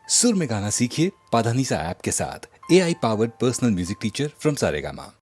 सुर में गाना सीखिए पाधानीसा ऐप के साथ AI powered personal music teacher from Saregama.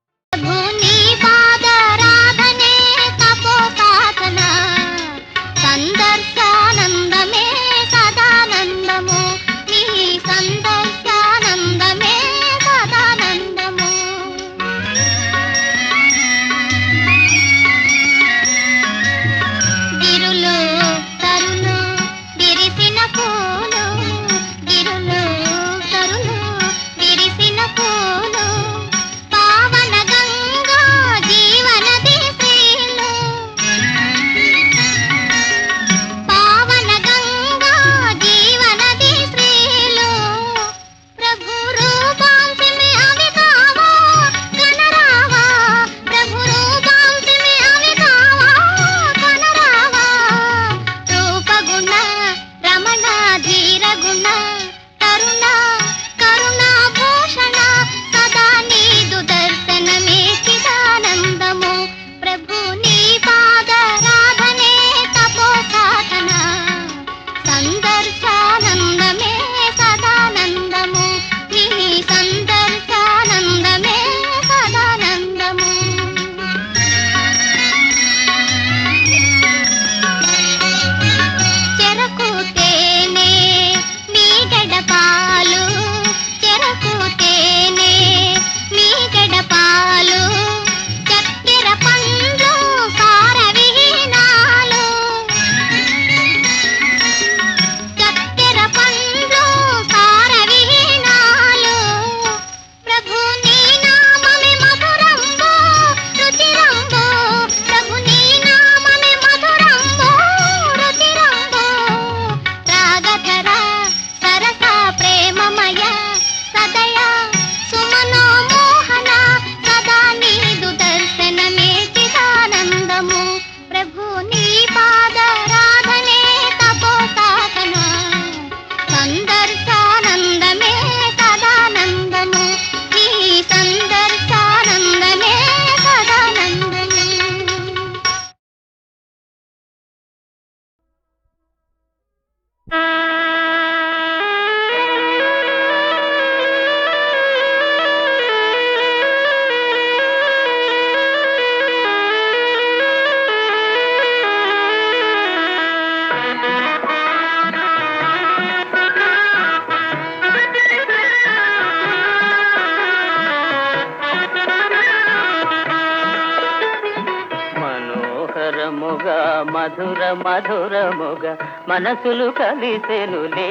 మధుర మధురముగ మనసులు కలిసెనులే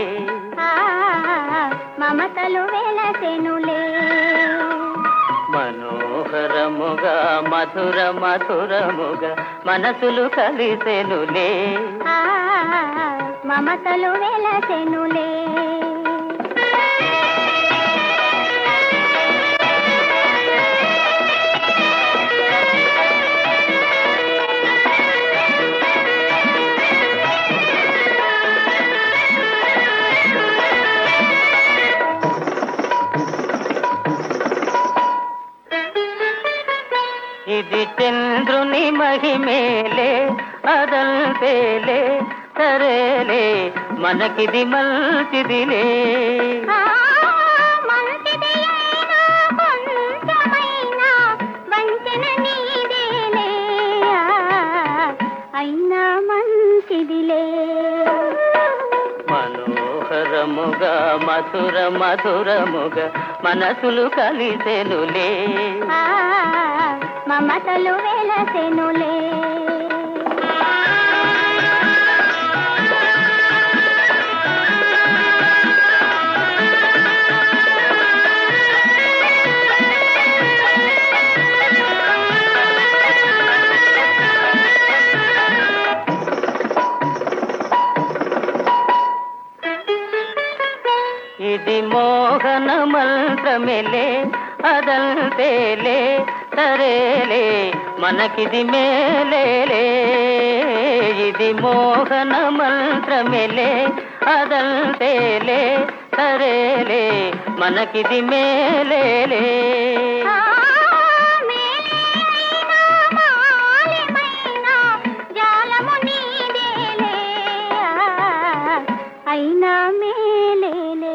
మమతలు వెలసెనులే మనోహరముగా మధుర మధురముగ మనసులు కలిసెనులే మమతలు వెలసెనులే ఇది చంద్రుని మహిమేలే అదంతేలే సరేలే మనకిది మంచిదిలే అయినా మంచిదిలే మనోహరముగా మధుర మధురముగా మనసులు కలిసెనులే మమతలు వెలసెనులే ఇది మోహన మంత్రమేలే అదంతేలే సరేలే మనకిది మేలేలే ఇది మోహన మంత్రమేలే అదంతేలే సరేలే మనకిది మేలేలే అయినా మేలేలే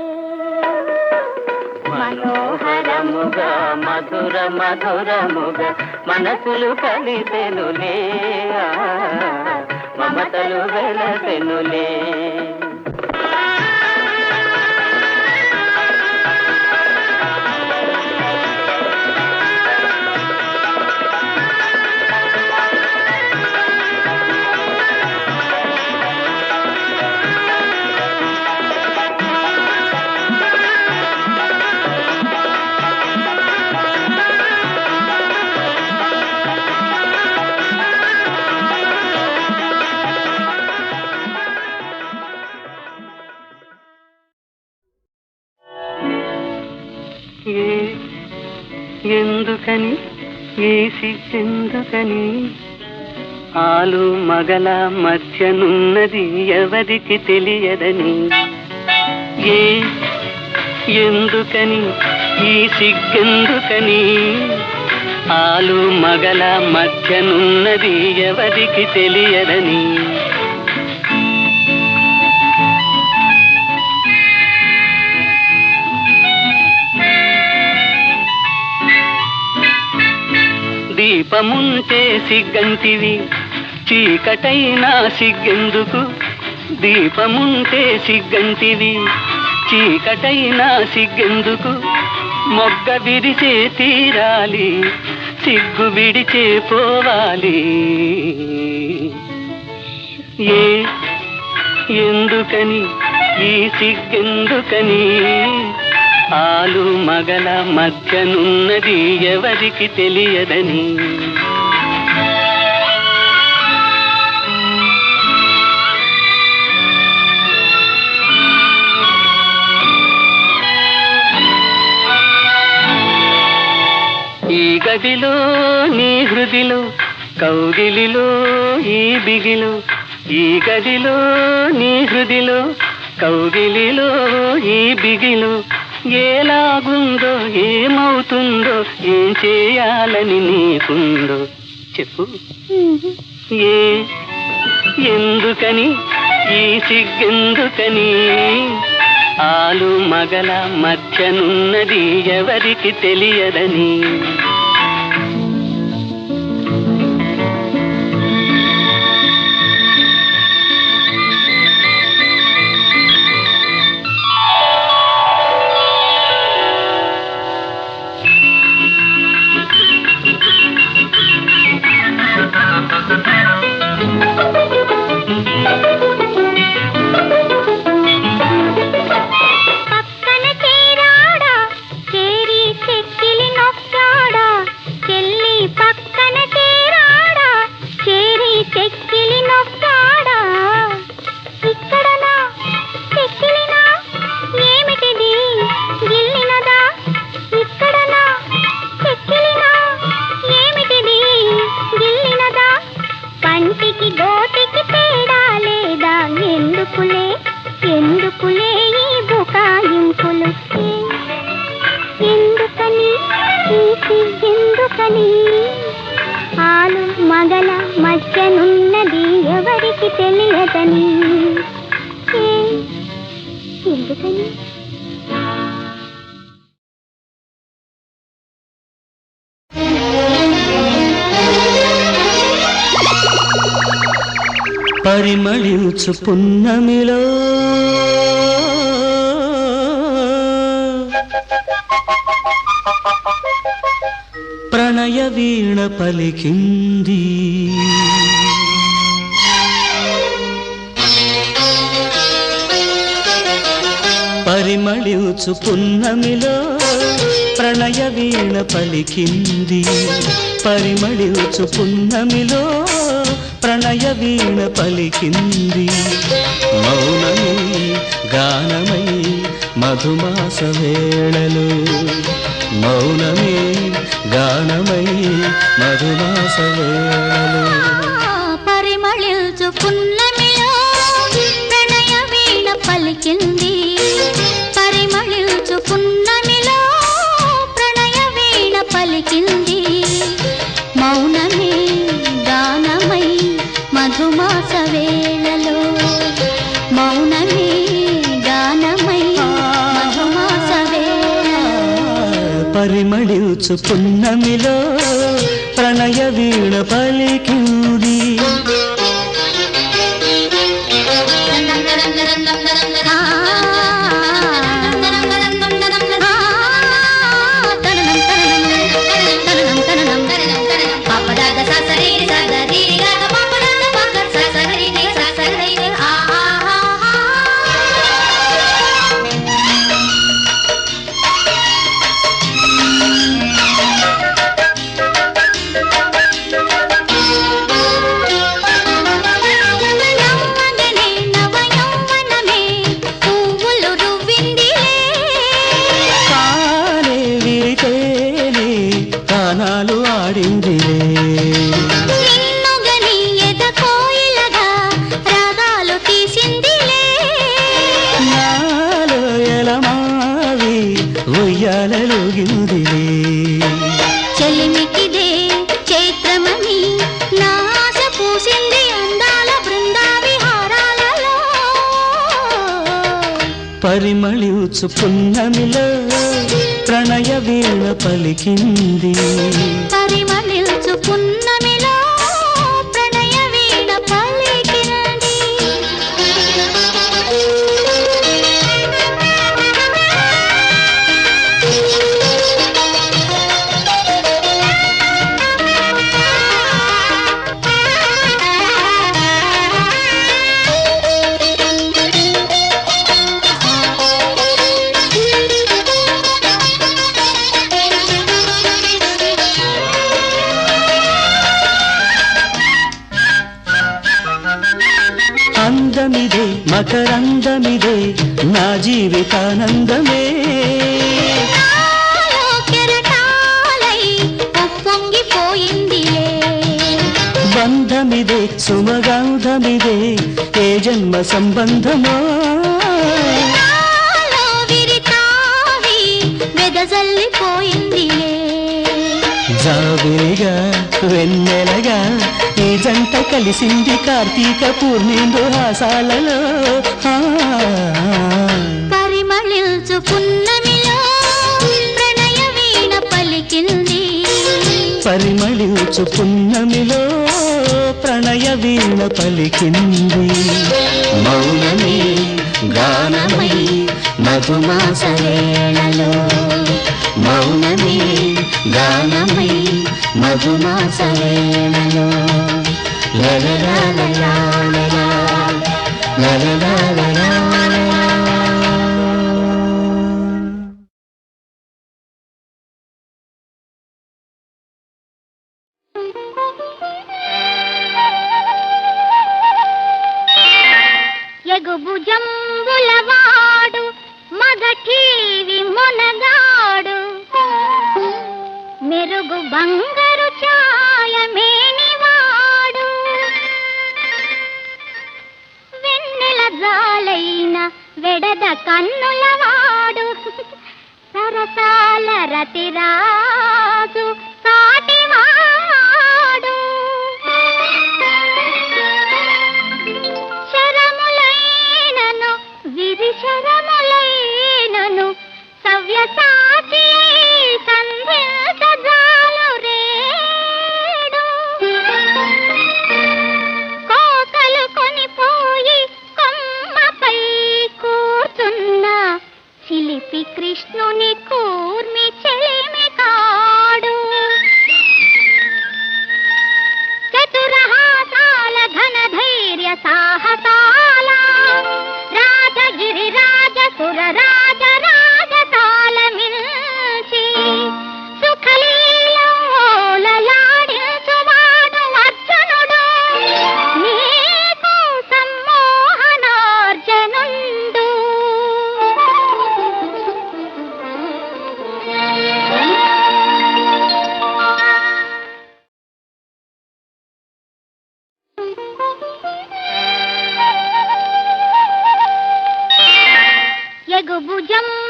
మనోహరముగా మధుర మధురముగా మనసులు కలిసెనులే మమతలు వెలసెనులే. ఎందుకని ఏ సిగ్గెందుకని ఆలు మగల మధ్యనున్నది ఎవరికి తెలియదని. ఎందుకని ఈ సిగ్గెందుకని ఆలు మగల మధ్యనున్నది ఎవరికి తెలియదని. దీపముంటే సిగ్గంటివి చీకటైనా సిగ్గెందుకు. దీపముంటే సిగ్గంటివి చీకటైనా సిగ్గెందుకు. మొగ్గ విరిచే తీరాలి సిగ్గు విడిచే పోవాలి. ఎందుకని ఈ సిగ్గెందుకని ఆలు మగల మధ్యనున్నది ఎవరికి తెలియదని. ఈ గదిలో నీ హృదిలో కౌగిలిలో ఈ బిగిలో. ఈ గదిలో నీ హృదిలో కౌగిలిలో ఈ బిగిలో. ఎలాగుందో ఏమవుతుందో ఏం చేయాలని నీకుందో చెప్పు. ఎందుకని ఈ సిగ్గెందుకని ఆలు మగల మధ్యనున్నది ఎవరికి తెలియదని. ఆలు మగల మధ్యనున్నది ఎవరికి తెలియదని. ఎందుకని పరిమళించు పున్నమిలో ప్రణయ వీణ పలికింది. పరిమళించు పున్నమిలో ప్రణయ వీణ పలికింది. పరిమళించు పున్నమిలో ప్రణయ వీణ పలికింది. మౌనమై గానమై మధుమాస వేళలు. మౌనమే గానమై మధుమాస వేళలు. పరిమళించు పున్నమిలో ప్రణయ వీణ పలికింది. పరిమళించు పున్నమిలో ప్రణయ వీణ పలికింది. మౌనమే గానమై మధుమాస వేళలో. మౌనమే గానమై మధుమాస వేళలో. పరిమళించు పున్నమిలో ప్రణయ వీణ పలికింది చెలిమికిదే చైత్రమని నాశ పూసింది అందాల బృందా విహారాలలో పరిమళించు పున్నమిలో ప్రణయ వీణ పలికింది పరిమళించు పున్నమిలో ప్రణయ వీణ పలికింది అందమిదే మకరందమిదే నా జీవితానందమే కెరటాలై ఉప్పొంగిపోయిందిలే బంధమిదే సుమగంధమిదే ఏ జన్మ సంబంధమో విరితావి వెదజల్లిపోయిందిలే జాబిలిగా వెన్నెలగా ఈ జంట కలిసింది కార్తీక పూర్ణిందు హాసాలలో పరిమళించు పున్నమిలో ప్రణయ వీణ పలికింది పరిమళించు పున్నమిలో ప్రణయ వీణ పలికింది మౌనమే గానమై మధుమాసవేళలో మౌనమే గానమై మధుమాసవేళలో లలలాలలా లలలాలలా ఎగుభుజంబులవాడు మగఠీవి మొనగాడు మెరుగు బంగారు ఛాయ మేనివాడు వెన్నెల జాలైన వెడద కన్నులవాడు సరసాల రతిరాజు సాటివాడు శరములైనను విరిశరములైనను సవ్యసాచి సంధ్యాలు రేడు కోకలు కొనిపోయి కొమ్మపై కూర్చున్న చిలిపి కృష్ణుని కూర్మి చెలిమి కాడు చతురహాసాల ఘన ధైర్య సాహసాల రాజగిరి రాజసుర రాజ రాజతాల మిల్చి సుఖలీలలాడించువాడు అర్జునుడు నీకు సమ్మోహనార్జనుండు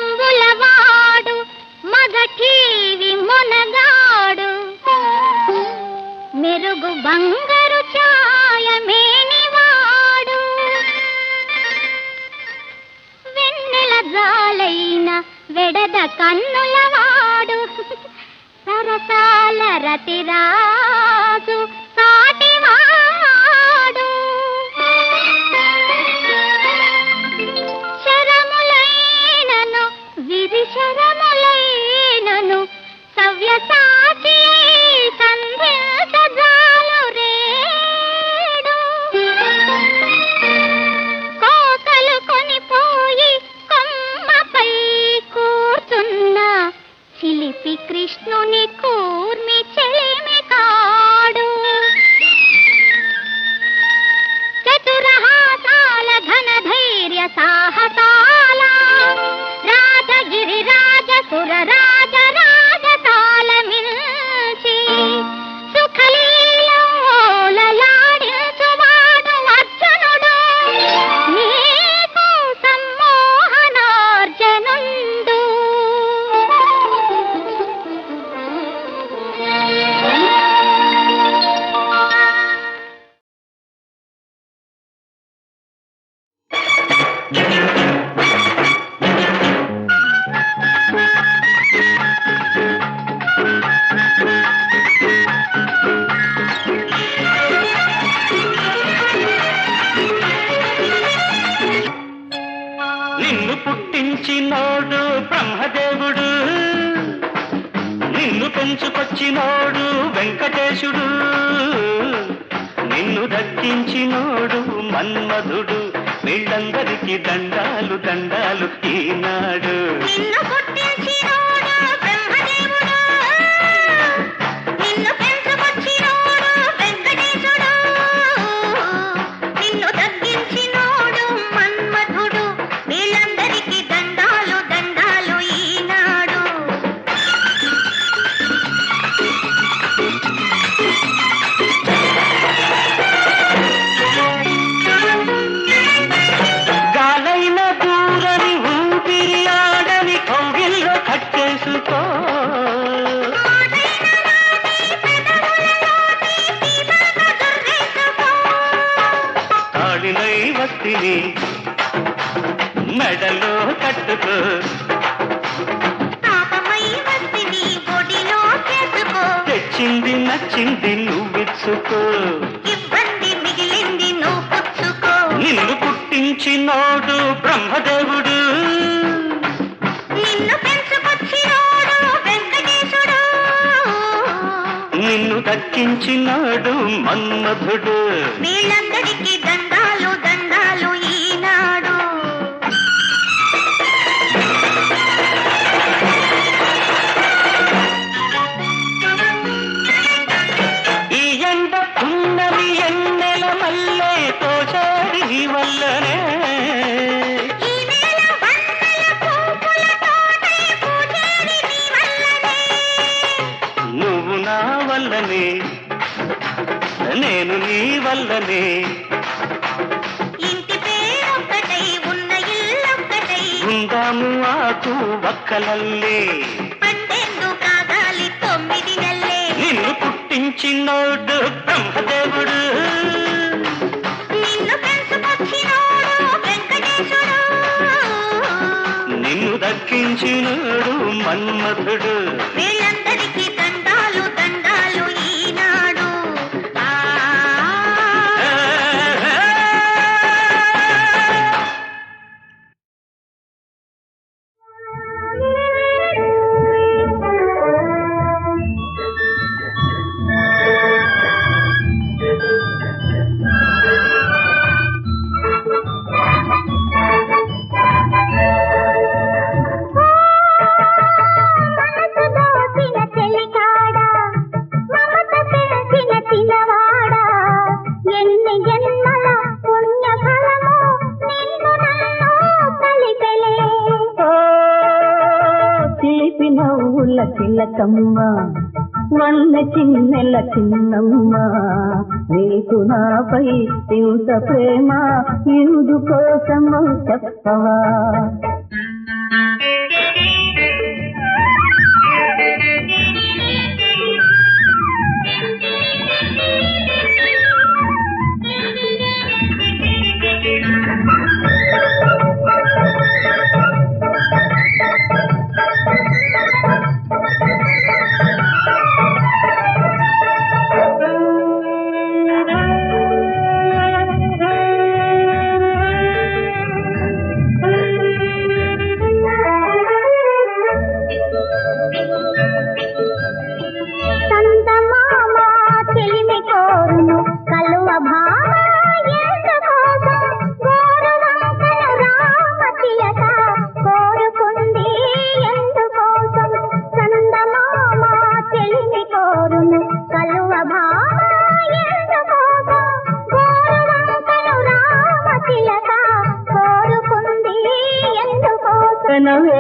ఎగుభుజంబులవాడు మగఠీవి మొనగాడు మెరుగు బంగారు ఛాయ మేనివాడు వెన్నెల జాలైన వెడద కన్నులవాడు అలరతి రాజు సాటివాడు శరములైనను విధి శరములైనను సవ్యసాచి సంధించజాలు రేడు కోకలు కొనిపోయి కొమ్మపై కూర్చున్న చిలిపి కృష్ణుని కూర్మి చెలిమి కాడు చతురహాసాల ఘన ధైర్య సాహసాల రాజగిరి రాజ సుర రాజ రాజతాల మిల్చి సుఖలీలలాడించువాడు అర్జునుడు నీకు సమ్మోహనార్జనుండు నిన్ను పుట్టించినోడు బ్రహ్మదేవుడు, నిన్ను పెంచుకొచ్చినోడు వెంకటేశుడు, నిన్ను దక్కించినోడు మన్మధుడు. వీళ్ళందరికీ దండాలు దండాలు ఈనాడు. నిన్ను పుట్టించినోడు బ్రహ్మదేవుడు, నిన్ను పెంచుకొచ్చినోడు వెంకటేశుడు, నిన్ను తగ్గించినోడు మన్మధుడు. వీళ్ళందరికీ దండాలు దండాలు ఈనాడు. గాలైన దూరని ఊపిరి ఆడని కౌగిల్లో కట్టేసుకో. తాళినై వస్తిని మెడలో కట్టుకో. తాపమై వస్తిని బొడిలో చేసుకో. తెచ్చింది నచ్చింది నువ్విచ్చుకో. ఇబ్బంది మిగిలింది నువ్వు పుచ్చుకో. నిన్ను పుట్టించినోడు బ్రహ్మదేవుడు, నిన్ను పెంచుకొచ్చినోడు వెంకటేశుడు, నిన్ను దక్కించినాడు మన్మధుడు. వీళ్ళందరికీ దండాలు దండాలు ఈనాడు. ఈ ఎండ పున్నమి ఎన్నెల మల్లె తోచాడి నీ వల్లనే. ఈ నేల వన్నెల పువ్వుల తోటై పూజేది నీ వల్లనే. నువ్వు నా వల్లనే, నేను నీ వల్లనే. ఇంటి పేరొక్కటై ఉన్న ఇల్లొక్కటై ఉందాము ఆకు వక్కలల్లే. పన్నెండు కాగాలి 9 నెలలే. నిన్ను పుట్టించినోడు బ్రహ్మదేవుడు, నిన్ను పెంచుకొచ్చినోడు వెంకటేశుడు, నిన్ను దక్కించినోడు మన్మధుడు. వీళ్ళందరికీ దండాలు దండాలు ఈనాడు. మనసు దోచిన చెలికాడా, మమత పెంచిన చిన్నవాడా, ఎన్ని జన్మల పుణ్య ఫలమో నిన్ను నన్ను కలిపెలే. చిలిపి నవ్వుల చిలకమ్మ, వన్న చిన్నెల చిన్నమ్మ, నీకు నాపై ఇంత ప్రేమ ఇందు కోసము చెప్పవా?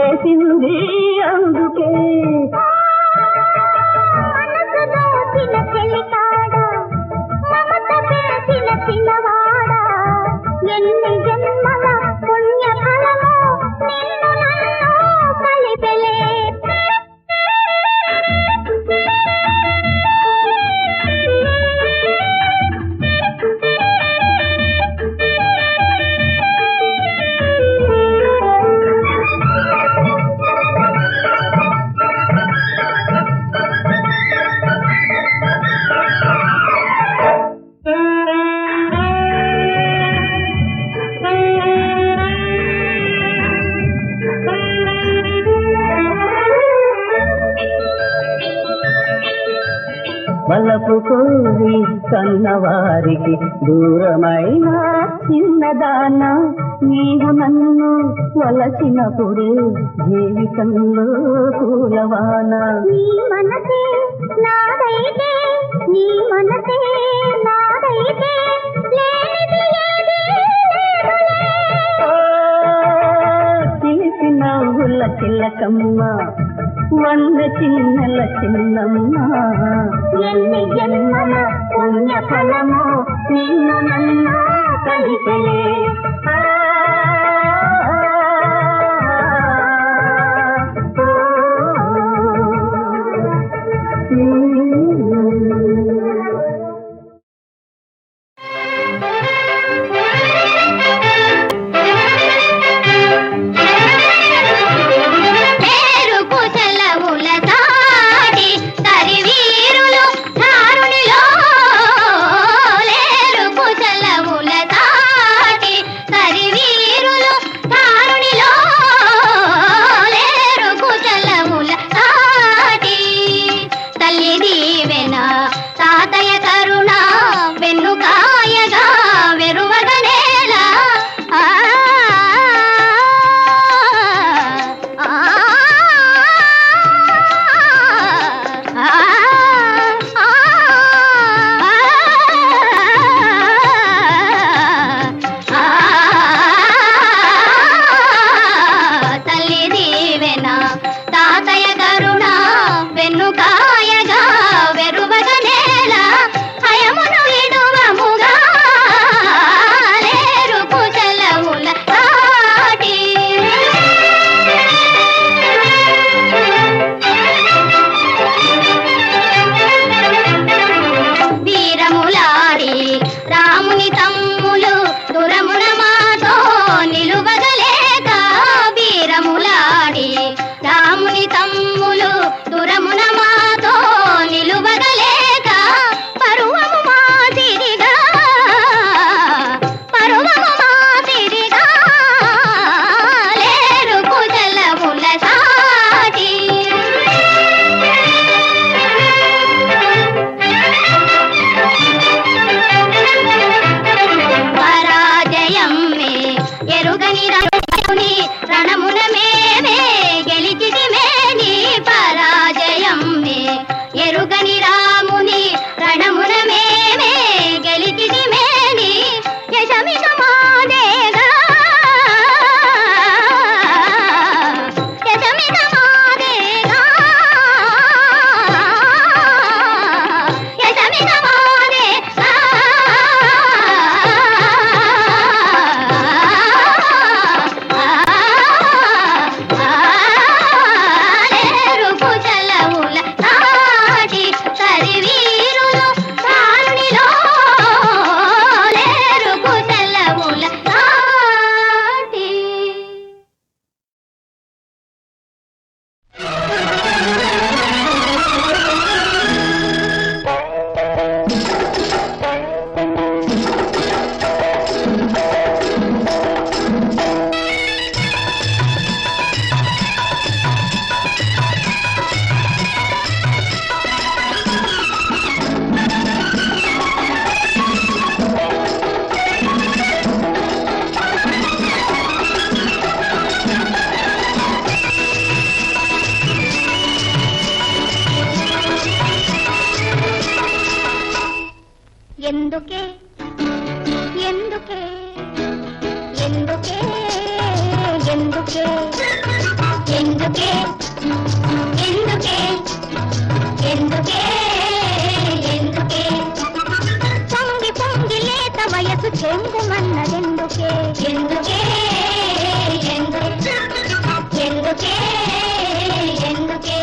చేసింది అందుకే. మనసు దోచిన చెలికాడా మమత పెంచిన చిన్నవాడా ఎన్ని జన్మల పుణ్య ఫలమో నిన్ను నన్ను కలిపెలే. వలపు కోరి కన్నవారికి దూరమైన చిన్నదాన నీవు నన్ను వలచినప్పుడే జీవితంలో పూలవాన. నీ మనసే నాదైతే నీ మనసే నాదైతే లేనిది ఏదీ లేదులే. చిలిపి నవ్వుల చిల్లకమ్మ వంద చిన్నెల చిన్నమ్మ ఎన్ని జన్మల పుణ్య ఫలమో నిన్ను నన్ను కలిపెలే. పేరుకు సెలవుల దాటి కరివీరులు ధారునిలో లేరుకు సెలవుల దాటి ఎందుకే ఎందుకే ఎందుకే ఎందుకే పొంగి పొంగి లేత వయసు చెంగుమన్నదెందుకే ఎందుకే ఎందుకే ఎందుకే ఎందుకే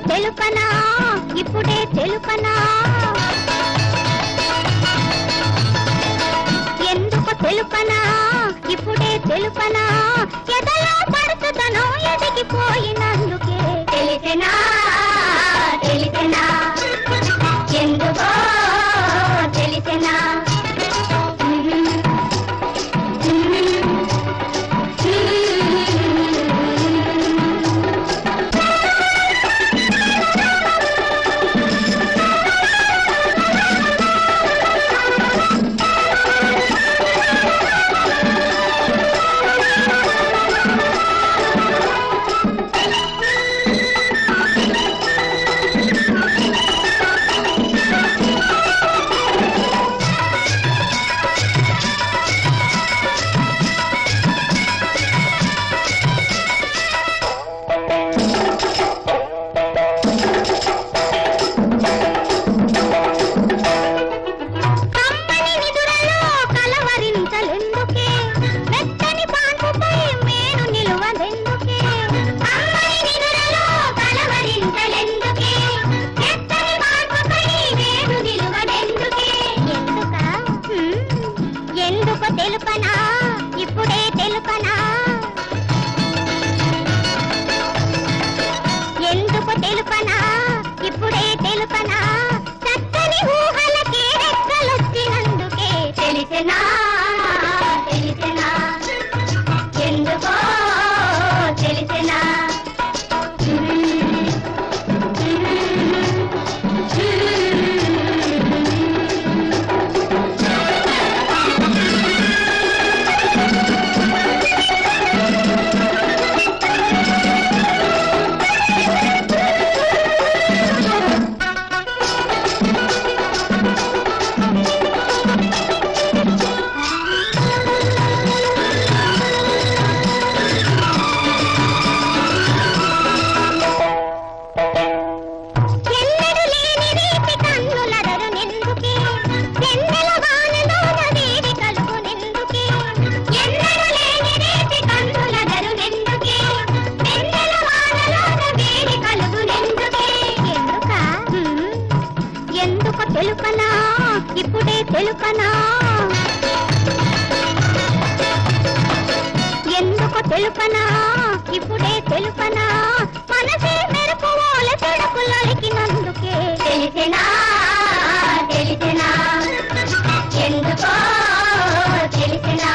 తెలుపనా ఇప్పుడే తెలుపనా ఎందుకు తెలుపనా ఇప్పుడే తెలుపనా ఎదలో పడుతుతను ఎదిగిపోయినందుకే తెలిసెనా తెలిసెనా ఎందుకో తెలిసెనా తెలుపనా ఇప్పుడే తెలుపనా ఎందుకు తెలుపనా ఇప్పుడే తెలుపనా చక్కని ఊహలకే రెక్కలొచ్చినందుకే తెలిసెనా తెలిసెనా ఎందుకో తెలిసెనా తెలుపనా ఇప్పుడే తెలుపనా ఎందుకు తెలుపనా ఇప్పుడే తెలుపనా మనసే మెరుపుల చెడుకులకినందుకే తెలిసెనా తెలిసెనా ఎందుకో తెలిసెనా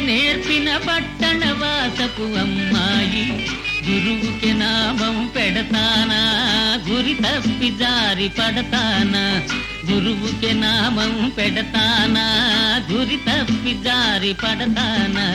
నేర్పిన పట్టణవాసపు అమ్మాయి గురువుకి నామం పెడతానా గురి తప్పి జారి పడతానా గురువుకి నామం పెడతానా గురి తప్పి జారి పడతానా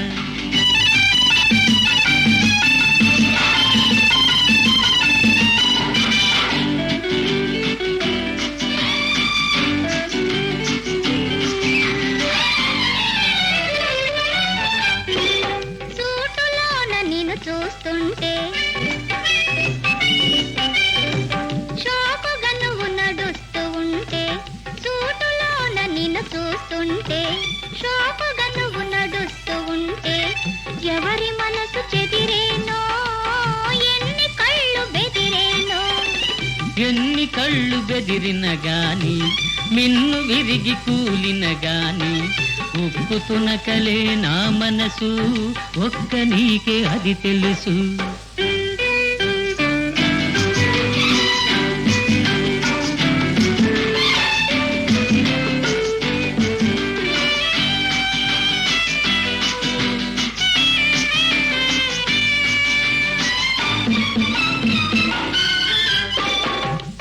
ఎన్ని కళ్ళు బెదిరిన గాని మిన్ను విరిగి కూలిన గాని ఉక్కుతునకలే నా మనసు ఒక్క నీకే అది తెలుసు.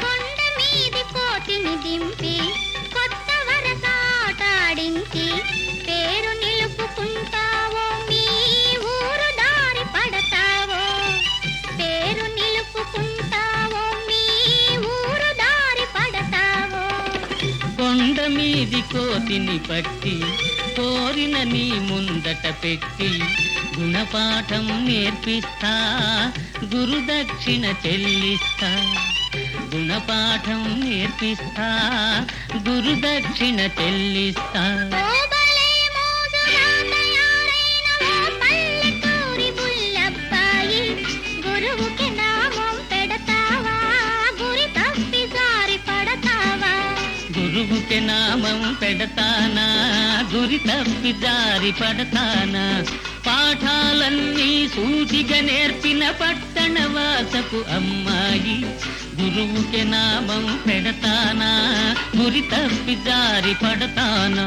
కొండ మీది కోతిని దింపి కొత్త వరసాటాడించి పేరు నిలుపుకుంటావో మీ ఊరు దారి పడతావో, పేరు నిలుపుకుంటావో మీ ఊరు దారి పడతావో. కొండ మీది కోతిని పట్టి కోరిన నీ ముందట పెట్టి గుణపాఠం నేర్పిస్తా గురుదక్షిణ చెల్లిస్తా, గుణపాఠం నేర్పిస్తా గురుదక్షిణ చెల్లిస్తా. ఓబలే మోజుగా తయారైన ఓ పల్లెటూరి బుల్లబ్బాయి, గురువుకి నామం పెడతావా గురి తప్పి జారి పడతావా. గురువుకి నామం పెడతానా గురి తప్పి జారి పడతానా. పాఠాలన్నీ సూటిగా నేర్పిన పట్టణవాసపు అమ్మాయి, గురువుకి నామం పెడతానా గురి తప్పి జారి పడతానా.